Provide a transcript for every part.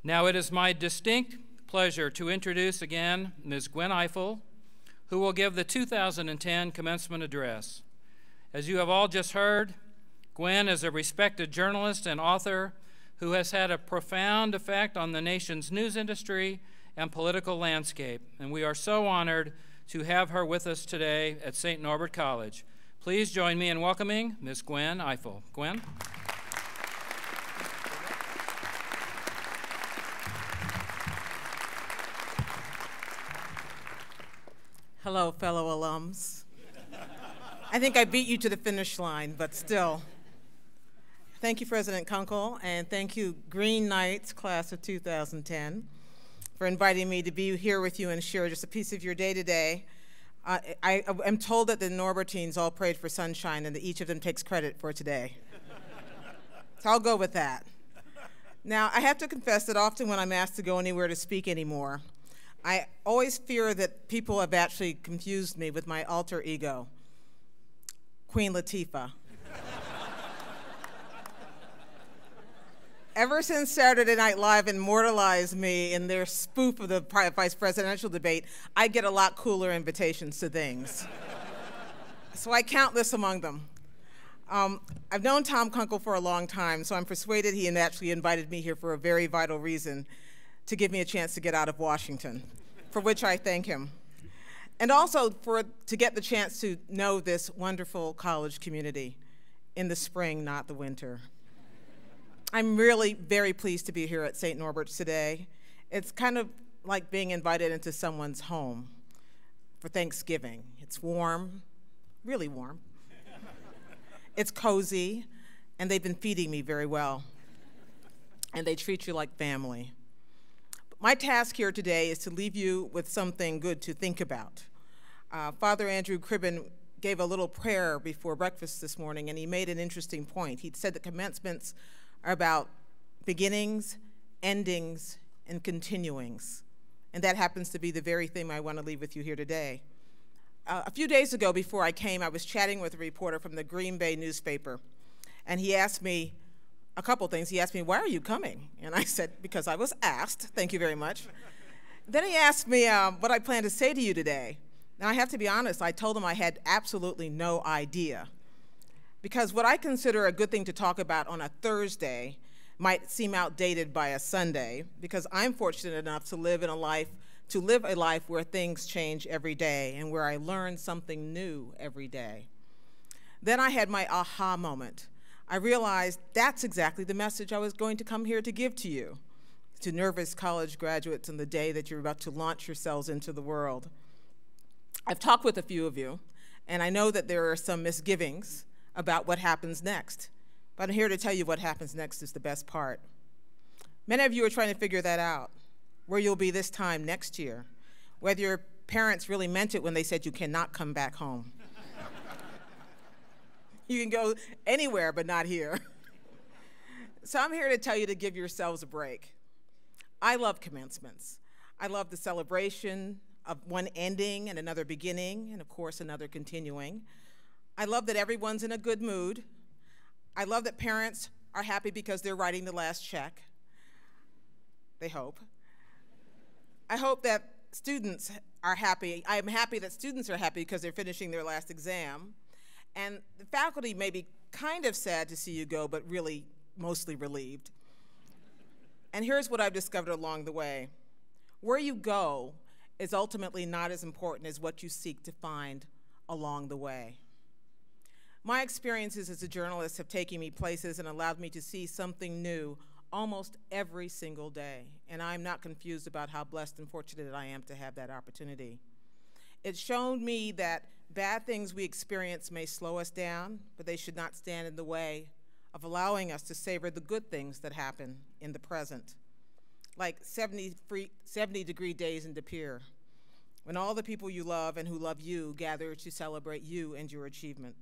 Now it is my distinct pleasure to introduce again Ms. Gwen Ifill, who will give the 2010 Commencement Address. As you have all just heard, Gwen is a respected journalist and author who has had a profound effect on the nation's news industry and political landscape, and we are so honored to have her with us today at St. Norbert College. Please join me in welcoming Ms. Gwen Ifill. Gwen? Hello, fellow alums. I think I beat you to the finish line, but still. Thank you, President Kunkel, and thank you, Green Knights, class of 2010, for inviting me to be here with you and share just a piece of your day today. I am told that the Norbertines all prayed for sunshine and that each of them takes credit for today. So I'll go with that. Now, I have to confess that often when I'm asked to go anywhere to speak anymore, I always fear that people have actually confused me with my alter ego, Queen Latifah. Ever since Saturday Night Live immortalized me in their spoof of the vice presidential debate, I get a lot cooler invitations to things. So I count this among them. I've known Tom Kunkel for a long time, so I'm persuaded he actually invited me here for a very vital reason, to give me a chance to get out of Washington, for which I thank him. And also to get the chance to know this wonderful college community in the spring, not the winter. I'm really very pleased to be here at St. Norbert's today. It's kind of like being invited into someone's home for Thanksgiving. It's warm, really warm. It's cozy, and they've been feeding me very well. And they treat you like family. My task here today is to leave you with something good to think about. Father Andrew Cribben gave a little prayer before breakfast this morning, and he made an interesting point. He said that commencements are about beginnings, endings, and continuings. And that happens to be the very thing I want to leave with you here today. A few days ago, before I came, I was chatting with a reporter from the Green Bay newspaper, and he asked me a couple things. He asked me, why are you coming? And I said, because I was asked. Thank you very much. Then he asked me what I plan to say to you today. Now, I have to be honest, I told him I had absolutely no idea. Because what I consider a good thing to talk about on a Thursday might seem outdated by a Sunday, because I'm fortunate enough to live a life where things change every day and where I learn something new every day. Then I had my aha moment. I realized that's exactly the message I was going to come here to give to you, to nervous college graduates on the day that you're about to launch yourselves into the world. I've talked with a few of you, and I know that there are some misgivings about what happens next. But I'm here to tell you what happens next is the best part. Many of you are trying to figure that out, where you'll be this time next year, whether your parents really meant it when they said you cannot come back home. You can go anywhere, but not here. So I'm here to tell you to give yourselves a break. I love commencements. I love the celebration of one ending and another beginning, and of course another continuing. I love that everyone's in a good mood. I love that parents are happy because they're writing the last check. They hope. I hope that students are happy. I'm happy that students are happy because they're finishing their last exam. And the faculty may be kind of sad to see you go, but really mostly relieved. And here's what I've discovered along the way. Where you go is ultimately not as important as what you seek to find along the way. My experiences as a journalist have taken me places and allowed me to see something new almost every single day. And I'm not confused about how blessed and fortunate I am to have that opportunity. It's shown me that bad things we experience may slow us down, but they should not stand in the way of allowing us to savor the good things that happen in the present. Like 70-degree days in De Pere, when all the people you love and who love you gather to celebrate you and your achievement.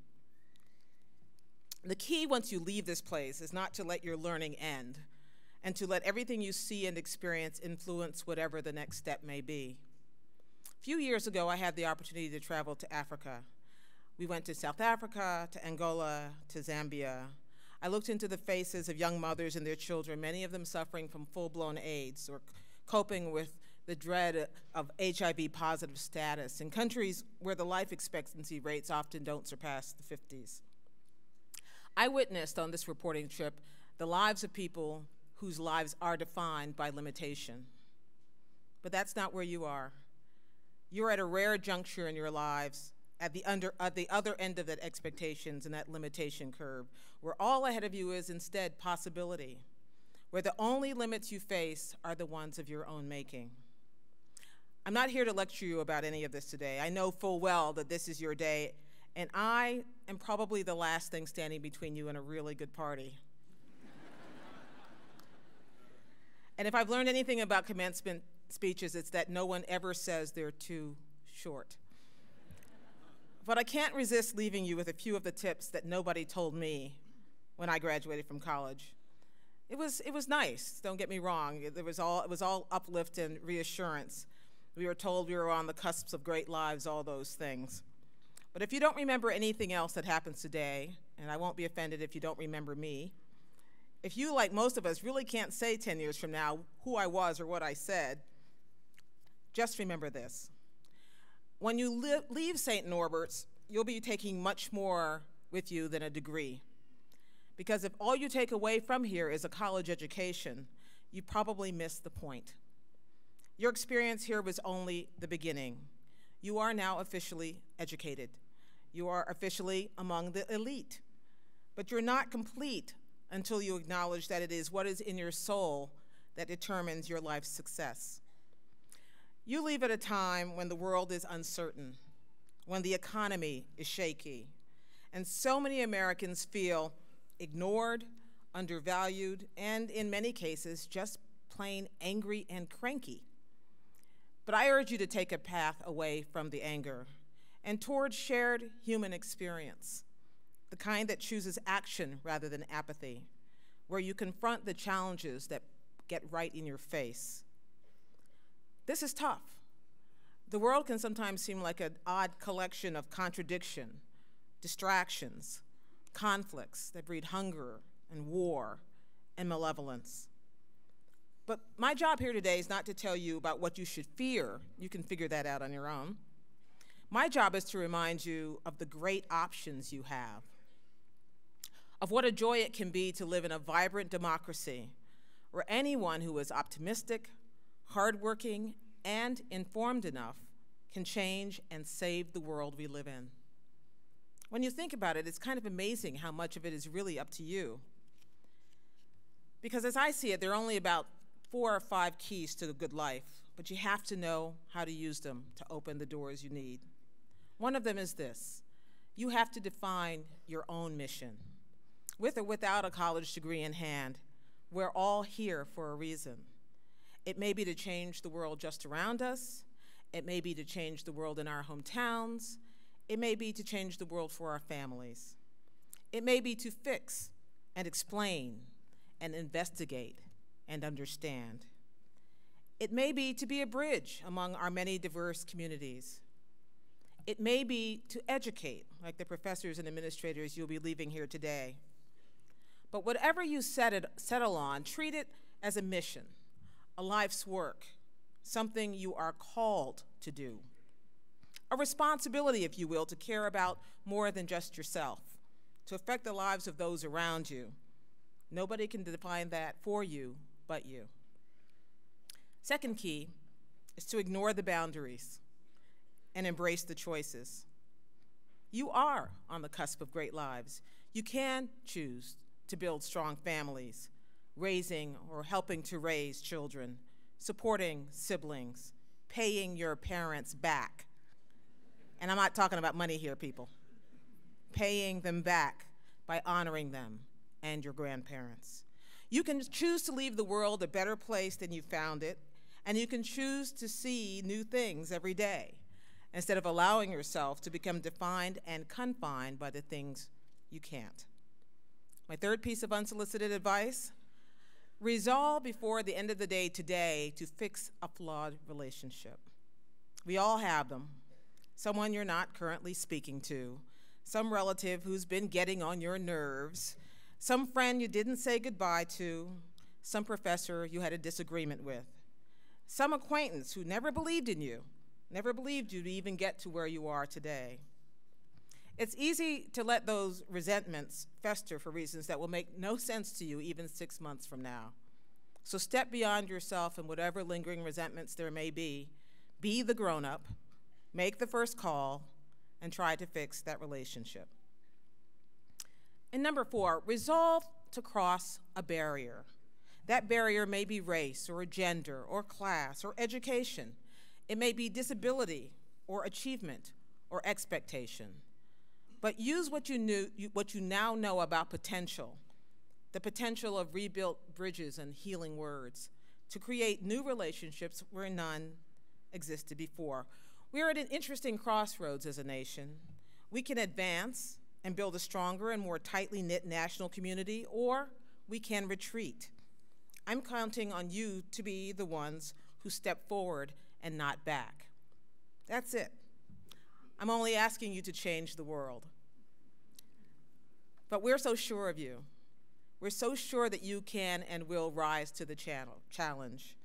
The key once you leave this place is not to let your learning end, and to let everything you see and experience influence whatever the next step may be. A few years ago, I had the opportunity to travel to Africa. We went to South Africa, to Angola, to Zambia. I looked into the faces of young mothers and their children, many of them suffering from full-blown AIDS or coping with the dread of HIV-positive status in countries where the life expectancy rates often don't surpass the 50s. I witnessed on this reporting trip the lives of people whose lives are defined by limitation. But that's not where you are. You're at a rare juncture in your lives at the other end of that expectations and that limitation curve, where all ahead of you is instead possibility, where the only limits you face are the ones of your own making. I'm not here to lecture you about any of this today. I know full well that this is your day, and I am probably the last thing standing between you and a really good party. And if I've learned anything about commencement speeches, it's that no one ever says they're too short. But I can't resist leaving you with a few of the tips that nobody told me when I graduated from college. It was nice, don't get me wrong. It was all uplift and reassurance. We were told we were on the cusps of great lives, all those things. But if you don't remember anything else that happens today, and I won't be offended if you don't remember me, if you, like most of us, really can't say 10 years from now who I was or what I said, just remember this. When you leave St. Norbert's, you'll be taking much more with you than a degree. Because if all you take away from here is a college education, you probably missed the point. Your experience here was only the beginning. You are now officially educated. You are officially among the elite. But you're not complete until you acknowledge that it is what is in your soul that determines your life's success. You leave at a time when the world is uncertain, when the economy is shaky, and so many Americans feel ignored, undervalued, and in many cases, just plain angry and cranky. But I urge you to take a path away from the anger and toward shared human experience, the kind that chooses action rather than apathy, where you confront the challenges that get right in your face. This is tough. The world can sometimes seem like an odd collection of contradiction, distractions, conflicts that breed hunger and war and malevolence. But my job here today is not to tell you about what you should fear. You can figure that out on your own. My job is to remind you of the great options you have, of what a joy it can be to live in a vibrant democracy where anyone who is optimistic, hardworking, and informed enough can change and save the world we live in. When you think about it, it's kind of amazing how much of it is really up to you. Because as I see it, there are only about 4 or 5 keys to a good life, but you have to know how to use them to open the doors you need. One of them is this: you have to define your own mission. With or without a college degree in hand, we're all here for a reason. It may be to change the world just around us. It may be to change the world in our hometowns. It may be to change the world for our families. It may be to fix and explain and investigate and understand. It may be to be a bridge among our many diverse communities. It may be to educate, like the professors and administrators you'll be leaving here today. But whatever you settle on, treat it as a mission, a life's work, something you are called to do. A responsibility, if you will, to care about more than just yourself, to affect the lives of those around you. Nobody can define that for you but you. Second key is to ignore the boundaries and embrace the choices. You are on the cusp of great lives. You can choose to build strong families, raising or helping to raise children, supporting siblings, paying your parents back. And I'm not talking about money here, people. Paying them back by honoring them and your grandparents. You can choose to leave the world a better place than you found it, and you can choose to see new things every day instead of allowing yourself to become defined and confined by the things you can't. My third piece of unsolicited advice: resolve before the end of the day today to fix a flawed relationship. We all have them. Someone you're not currently speaking to, some relative who's been getting on your nerves, some friend you didn't say goodbye to, some professor you had a disagreement with, some acquaintance who never believed in you, never believed you to even get to where you are today. It's easy to let those resentments fester for reasons that will make no sense to you even 6 months from now. So step beyond yourself and whatever lingering resentments there may be the grown-up, make the first call, and try to fix that relationship. And number 4, resolve to cross a barrier. That barrier may be race or gender or class or education. It may be disability or achievement or expectation. But use what you now know about potential, the potential of rebuilt bridges and healing words, to create new relationships where none existed before. We are at an interesting crossroads as a nation. We can advance and build a stronger and more tightly knit national community, or we can retreat. I'm counting on you to be the ones who step forward and not back. That's it. I'm only asking you to change the world. But we're so sure of you. We're so sure that you can and will rise to the challenge.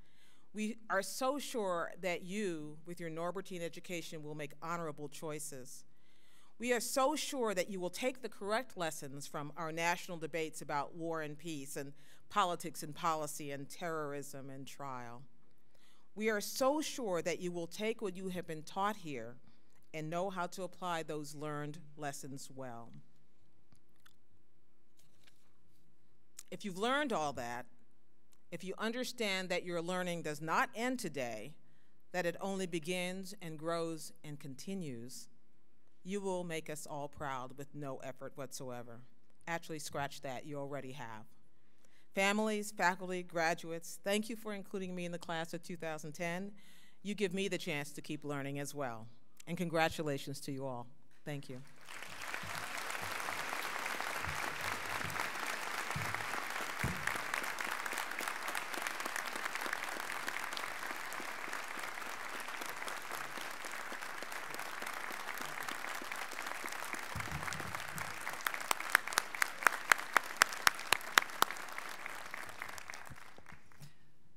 We are so sure that you, with your Norbertine education, will make honorable choices. We are so sure that you will take the correct lessons from our national debates about war and peace and politics and policy and terrorism and trial. We are so sure that you will take what you have been taught here and know how to apply those learned lessons well. If you've learned all that, if you understand that your learning does not end today, that it only begins and grows and continues, you will make us all proud with no effort whatsoever. Actually, scratch that, you already have. Families, faculty, graduates, thank you for including me in the class of 2010. You give me the chance to keep learning as well. And congratulations to you all. Thank you.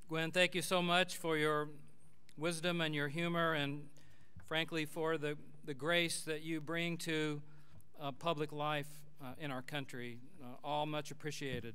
Gwen, thank you so much for your wisdom and your humor, and frankly for the grace that you bring to public life in our country. All much appreciated.